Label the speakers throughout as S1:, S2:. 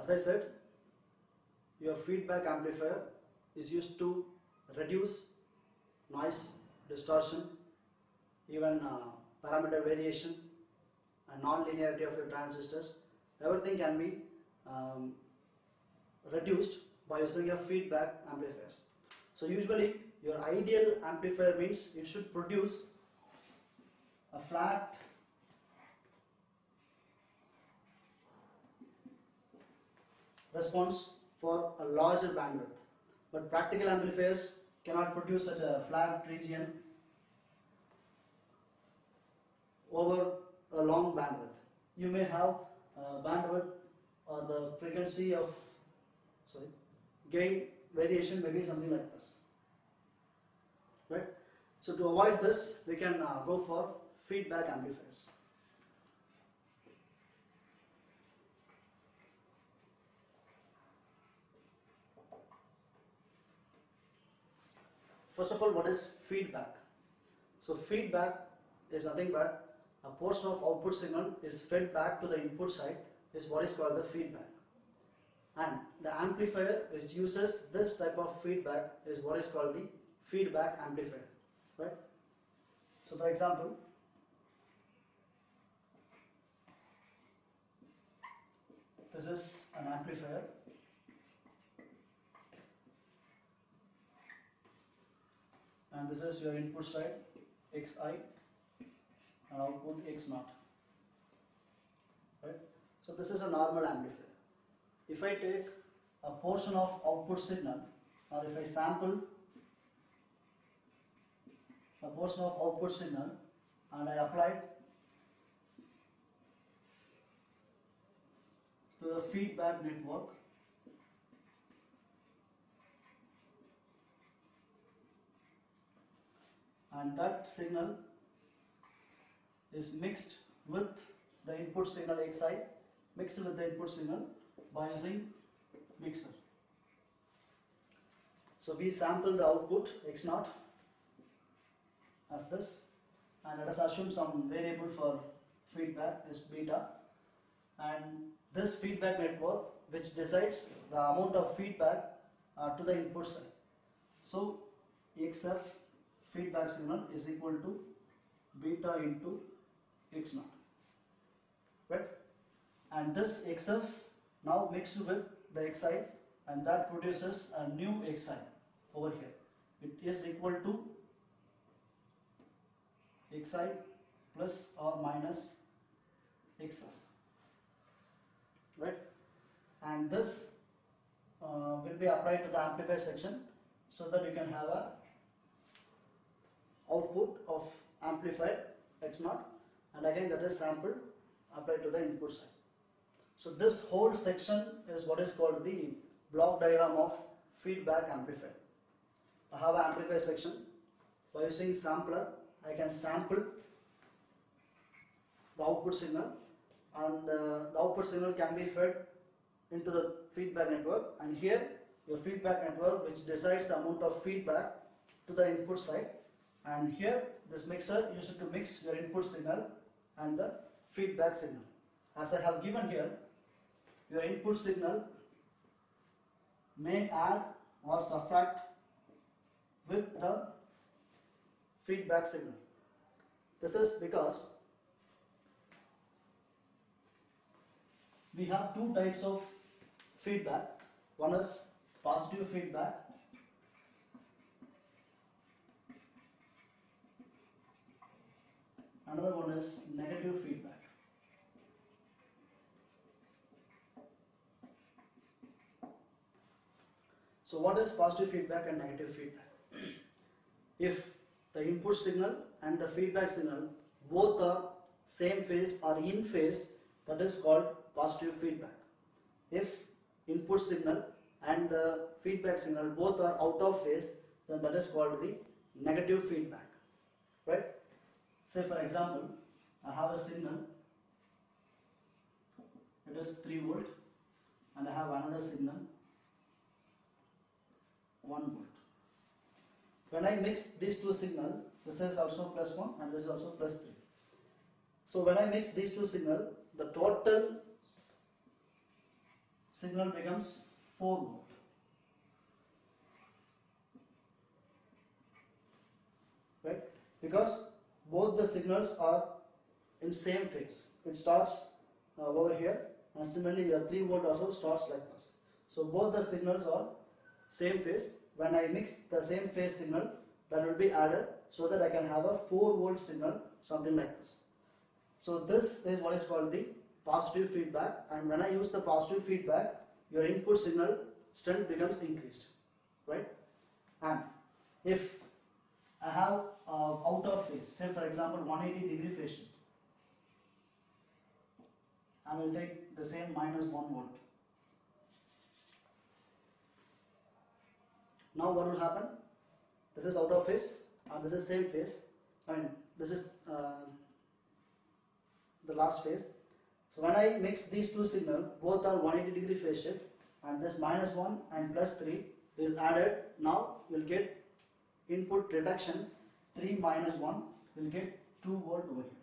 S1: As I said, your feedback amplifier is used to reduce noise, distortion, even parameter variation and non-linearity of your transistors. Everything can be reduced by using your feedback amplifiers. So usually your ideal amplifier means it should produce a flat response for a larger bandwidth, but practical amplifiers cannot produce such a flat region over a long bandwidth. You may have bandwidth or the frequency of gain variation may be something like this, right? So to avoid this, we can go for feedback amplifiers. First of all, what is feedback? So feedback is nothing but a portion of output signal is fed back to the input side is what is called the feedback. And the amplifier which uses this type of feedback is what is called the feedback amplifier, right? So for example, this is an amplifier and this is your input side Xi and output X0, right? So this is a normal amplifier. If I take a portion of output signal, or if I sample a portion of output signal and I apply it to the feedback network, and that signal is mixed with the input signal Xi, mixed with the input signal by using mixer. So we sample the output X0 as this, and let us assume some variable for feedback is beta, and this feedback network which decides the amount of feedback to the input side. So XF feedback signal is equal to beta into X0, right? And this XF now mixed with the Xi, and that produces a new Xi over here. It is equal to Xi plus or minus XF, right? And this will be applied to the amplifier section so that you can have a output of amplified X0, and again that is sampled applied to the input side. So this whole section is what is called the block diagram of feedback amplifier. I have an amplifier section. By using sampler, I can sample the output signal, and the output signal can be fed into the feedback network, and here your feedback network which decides the amount of feedback to the input side, and here this mixer used to mix your input signal and the feedback signal. As I have given here, your input signal may add or subtract with the feedback signal. This is because we have two types of feedback. One is positive feedback another one is negative feedback. So what is positive feedback and negative feedback? If the input signal and the feedback signal both are same phase or in phase, that is called positive feedback. If input signal and the feedback signal both are out of phase, then that is called the negative feedback, right? Say for example, I have a signal, it is 3 volt, and I have another signal 1 volt. When I mix these two signals, this is also plus 1 and this is also plus 3. So when I mix these two signals, the total signal becomes 4 volt. Right? Because both the signals are in same phase. It starts over here, and similarly your 3 volt also starts like this. So both the signals are same phase. When I mix the same phase signal, that will be added so that I can have a 4 volt signal, something like this. So this is what is called the positive feedback, and when I use the positive feedback, your input signal strength becomes increased, right? And if I have out of phase, say for example 180-degree phase shift, I will take the same minus 1 volt. Now what will happen? This is out of phase and this is same phase. I mean this is the last phase. So when I mix these two signals, both are 180-degree phase shift, and this minus 1 and plus 3 is added. Now you will get input reduction. 3 minus 1 will get 2 volt over here.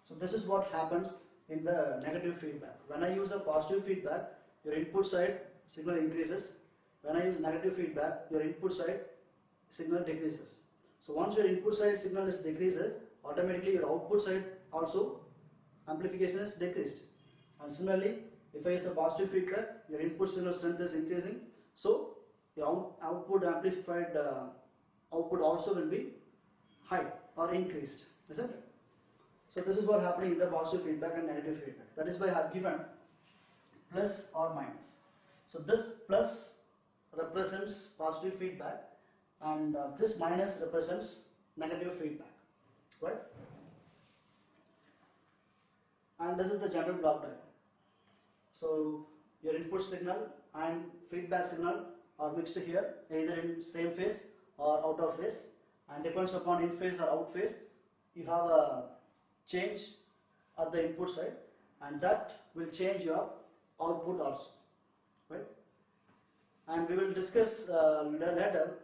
S1: So this is what happens in the negative feedback. When I use a positive feedback, your input side signal increases. When I use negative feedback, your input side signal decreases. So once your input side signal is decreases, automatically your output side also amplification is decreased. And similarly, if I use a positive feedback, your input signal strength is increasing. So your output amplified output also will be high or increased, isn't it? So this is what happening in the positive feedback and negative feedback. That is why I have given plus or minus. So this plus represents positive feedback, and this minus represents negative feedback, right? And this is the general block diagram. So your input signal and feedback signal are mixed here, either in same phase or out of phase, and depends upon in phase or out phase, you have a change at the input side, and that will change your output also, right? And we will discuss later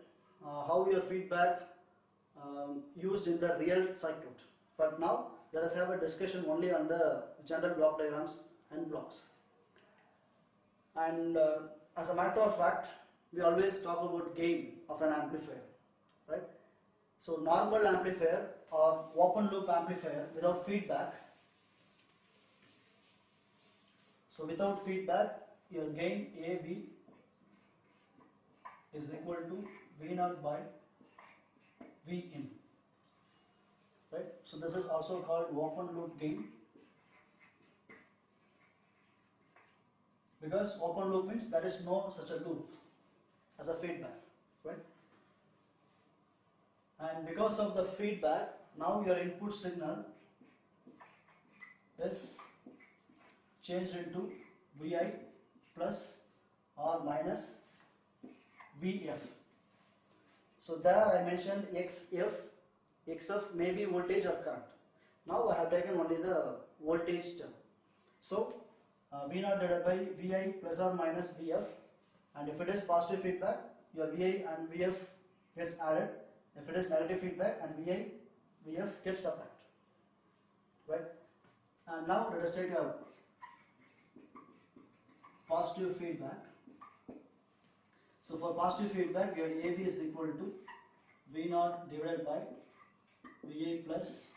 S1: how your feedback used in the real circuit. But now let us have a discussion only on the general block diagrams and blocks. And as a matter of fact, we always talk about gain of an amplifier, right? So normal amplifier or open loop amplifier without feedback. So without feedback, your gain AV is equal to V0 by V in, right? So this is also called open loop gain, because open loop means there is no such a loop as a feedback, right? And because of the feedback, now your input signal is changed into Vi plus or minus Vf. So there I mentioned Xf. Xf may be voltage or current. Now I have taken only the voltage term. So V0 divided by Vi plus or minus Vf, and if it is positive feedback, your Vi and Vf gets added. If it is negative feedback, and Vi, Vf gets subtracted, right? And now let us take a positive feedback. So for positive feedback, your AV is equal to V0 divided by Va plus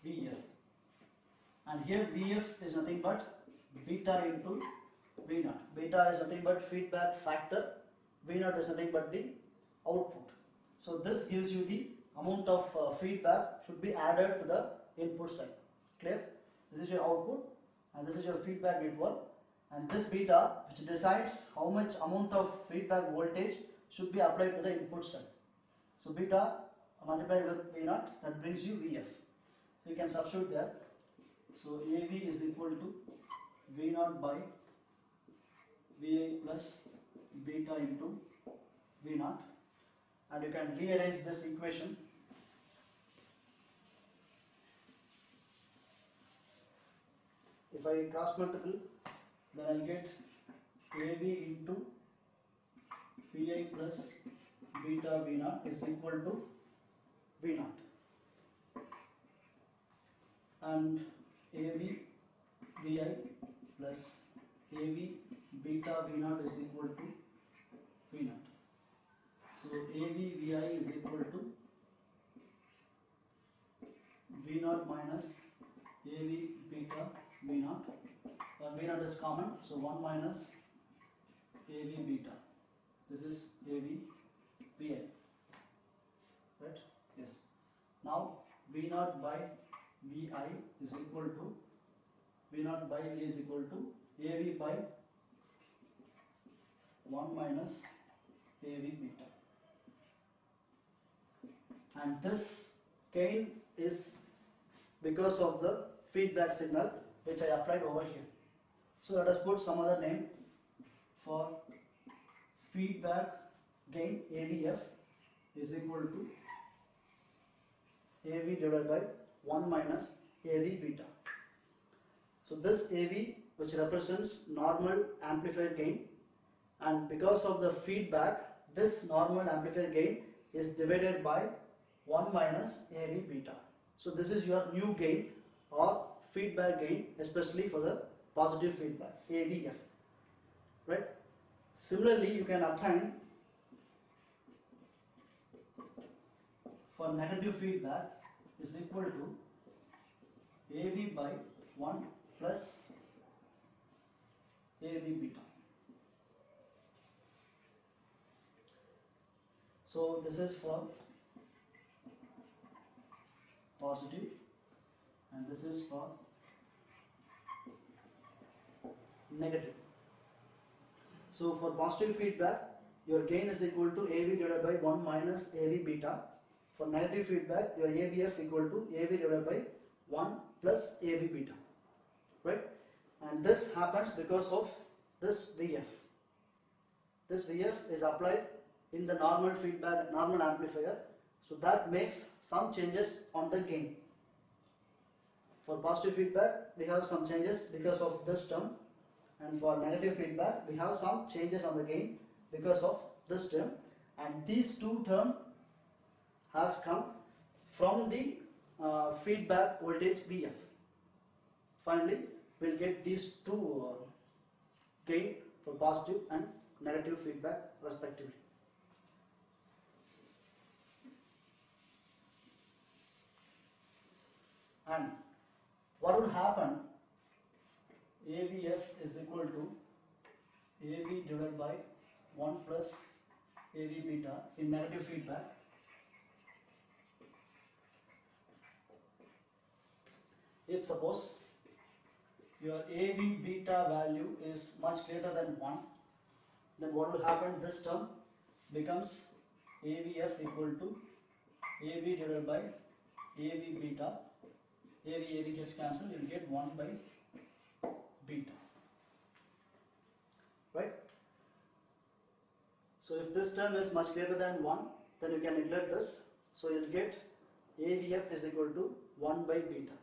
S1: Vf, and here Vf is nothing but beta into V0. Beta is nothing but feedback factor, V0 is nothing but the output. So this gives you the amount of feedback should be added to the input side. Clear? This is your output and this is your feedback network, and this beta which decides how much amount of feedback voltage should be applied to the input side. So beta multiplied with V0, that brings you Vf. So you can substitute there. So AV is equal to V0 by Va plus beta into V0, and you can rearrange this equation. If I cross multiple, then I'll get AV into Vi plus beta V0 is equal to V0, and AV, Vi plus AV beta V naught is equal to V naught. So AV Vi is equal to V naught minus AV beta V naught. V naught is common, so 1 minus AV beta. This is AV Vi. Right? Yes. Now V naught by Vi is equal to V naught by V is equal to AV by 1 minus AV beta. And this gain is because of the feedback signal which I applied over here. So let us put some other name for feedback gain. AVF is equal to AV divided by 1 minus AV beta. So this AV, which represents normal amplifier gain, and because of the feedback, this normal amplifier gain is divided by 1 minus AV beta. So this is your new gain or feedback gain, especially for the positive feedback, AVF. Right? Similarly, you can obtain for negative feedback is equal to AV by 1 plus AV beta. So this is for positive and this is for negative. So for positive feedback, your gain is equal to AV divided by 1 minus AV beta. For negative feedback, your AVF equal to AV divided by 1 plus AV beta. Right? And this happens because of this VF. This VF is applied in the normal feedback, normal amplifier. So that makes some changes on the gain. For positive feedback, we have some changes because of this term. And for negative feedback, we have some changes on the gain because of this term. And these two terms has come from the feedback voltage VF. Finally, we'll get these two gain for positive and negative feedback respectively. And what would happen? AVF is equal to AV divided by 1 plus AV beta in negative feedback. If suppose your AV beta value is much greater than 1, then what will happen? This term becomes AVF equal to AV divided by AV beta. AV gets cancelled, you will get 1 by beta. Right? So if this term is much greater than 1, then you can neglect this. So you will get AVF is equal to 1 by beta.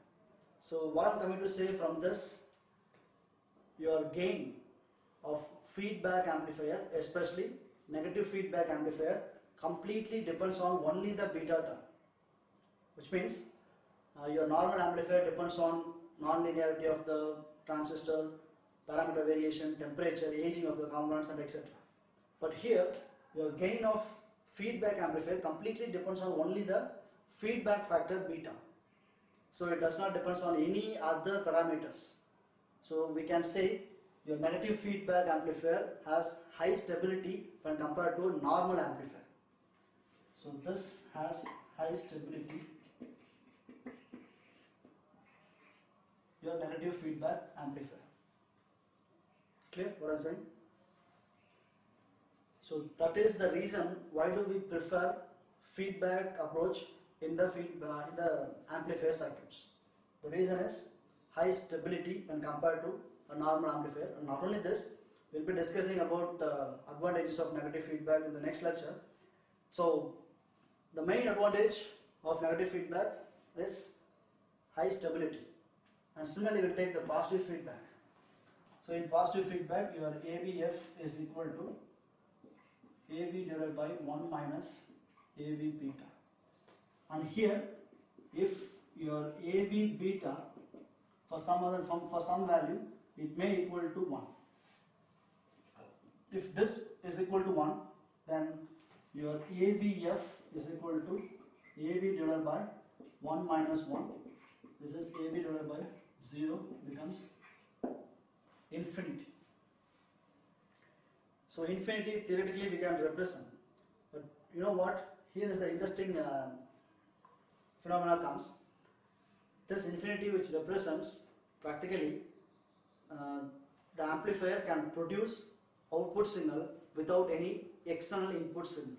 S1: So what I am coming to say from this, your gain of feedback amplifier, especially negative feedback amplifier, completely depends on only the beta term. Which means your normal amplifier depends on non-linearity of the transistor, parameter variation, temperature, aging of the components, and etc. But here, your gain of feedback amplifier completely depends on only the feedback factor beta. So it does not depend on any other parameters. So we can say your negative feedback amplifier has high stability when compared to a normal amplifier. So this has high stability, your negative feedback amplifier. Clear what I am saying? So that is the reason why do we prefer feedback approach in the amplifier circuits. The reason is high stability when compared to a normal amplifier. And not only this, we will be discussing about the advantages of negative feedback in the next lecture. So the main advantage of negative feedback is high stability. And similarly, we will take the positive feedback. So in positive feedback, your AVF is equal to AV divided by 1 minus AV beta. And here, if your AV beta for some other for some value it may equal to 1. If this is equal to 1, then your AVF is equal to AV divided by 1 minus 1. This is AV divided by 0 becomes infinity. So infinity theoretically we can represent, but you know what? Here is the interesting phenomena comes. This infinity which represents practically the amplifier can produce output signal without any external input signal,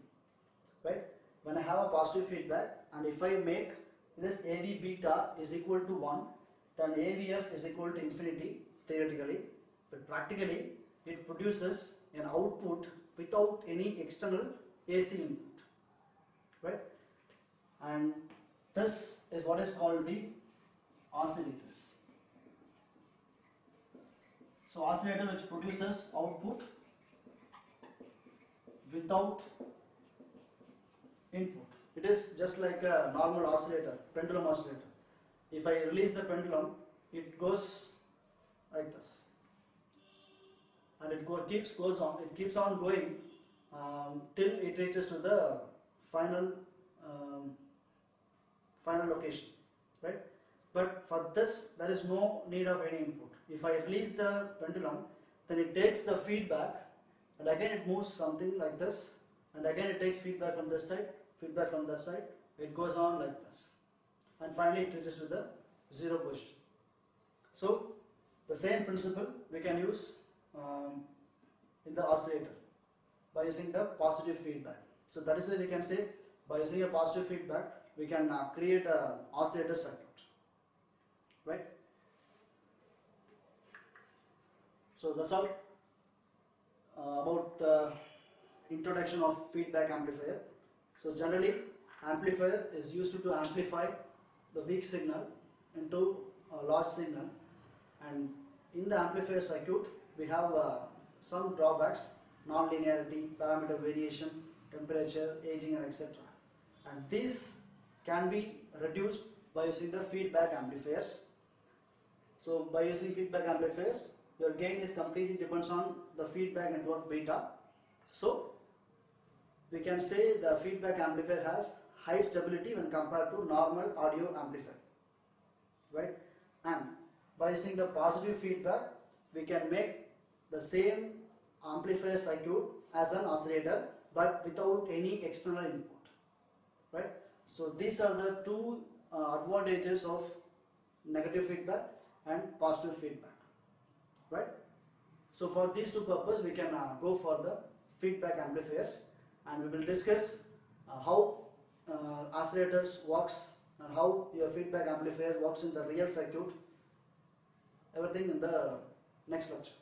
S1: right? When I have a positive feedback and if I make this AV beta is equal to 1, then AVF is equal to infinity theoretically, but practically it produces an output without any external AC input, right? And this is what is called the oscillators. So oscillator which produces output without input. It is just like a normal oscillator, pendulum oscillator. If I release the pendulum, it goes like this, and it keeps on going till it reaches to the final location, right? But for this there is no need of any input. If I release the pendulum, then it takes the feedback and again it moves something like this, and again it takes feedback from this side, feedback from that side. It goes on like this, and finally it reaches to the 0 position. So the same principle we can use in the oscillator by using the positive feedback. So that is why we can say by using a positive feedback we can create a oscillator circuit, right? So that's all about the introduction of feedback amplifier. So generally amplifier is used to amplify the weak signal into a large signal, and in the amplifier circuit we have some drawbacks: non-linearity, parameter variation, temperature, aging, and etc. And these can be reduced by using the feedback amplifiers. So by using feedback amplifiers, your gain is completely depends on the feedback network beta. So we can say the feedback amplifier has high stability when compared to normal audio amplifier, right? And by using the positive feedback, we can make the same amplifier circuit as an oscillator but without any external input, right? So these are the two advantages of negative feedback and positive feedback, right? So for these two purposes we can go for the feedback amplifiers, and we will discuss how oscillators works and how your feedback amplifier works in the real circuit, everything in the next lecture.